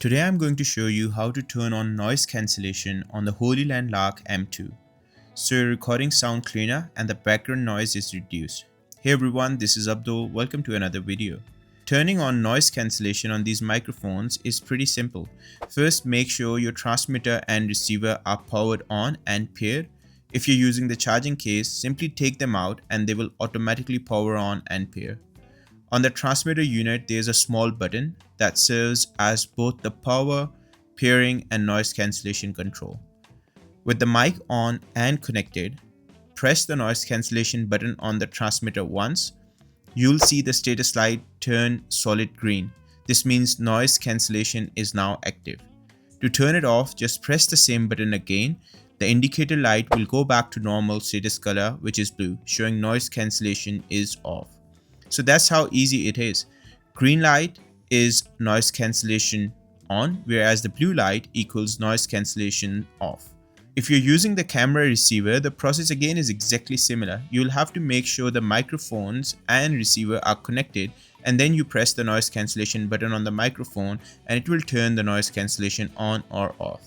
Today I'm going to show you how to turn on noise cancellation on the Hollyland Lark M2, so your recording sound cleaner and the background noise is reduced. Hey everyone, this is Abdul. Welcome to another video. Turning on noise cancellation on these microphones is pretty simple. First, make sure your transmitter and receiver are powered on and paired. If you're using the charging case, simply take them out and they will automatically power on and pair. On the transmitter unit, there is a small button that serves as both the power, pairing, and noise cancellation control. With the mic on and connected, press the noise cancellation button on the transmitter once. You'll see the status light turn solid green. This means noise cancellation is now active. To turn it off, just press the same button again. The indicator light will go back to normal status color, which is blue, showing noise cancellation is off. So that's how easy it is. Green light is noise cancellation on, whereas the blue light equals noise cancellation off. If you're using the camera receiver, the process again is exactly similar. You'll have to make sure the microphones and receiver are connected, and then you press the noise cancellation button on the microphone and it will turn the noise cancellation on or off.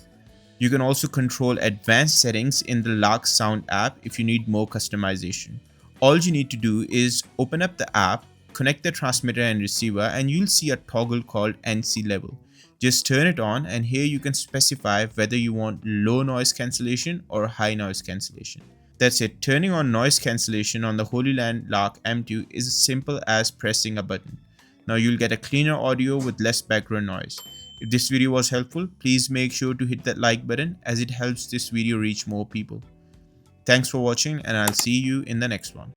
You can also control advanced settings in the Lark Sound app if you need more customization. All you need to do is open up the app, connect the transmitter and receiver, and you'll see a toggle called NC level. Just turn it on and here you can specify whether you want low noise cancellation or high noise cancellation. That's it. Turning on noise cancellation on the Hollyland Lark M2 is as simple as pressing a button. Now you'll get a cleaner audio with less background noise. If this video was helpful, please make sure to hit that like button as it helps this video reach more people. Thanks for watching and I'll see you in the next one.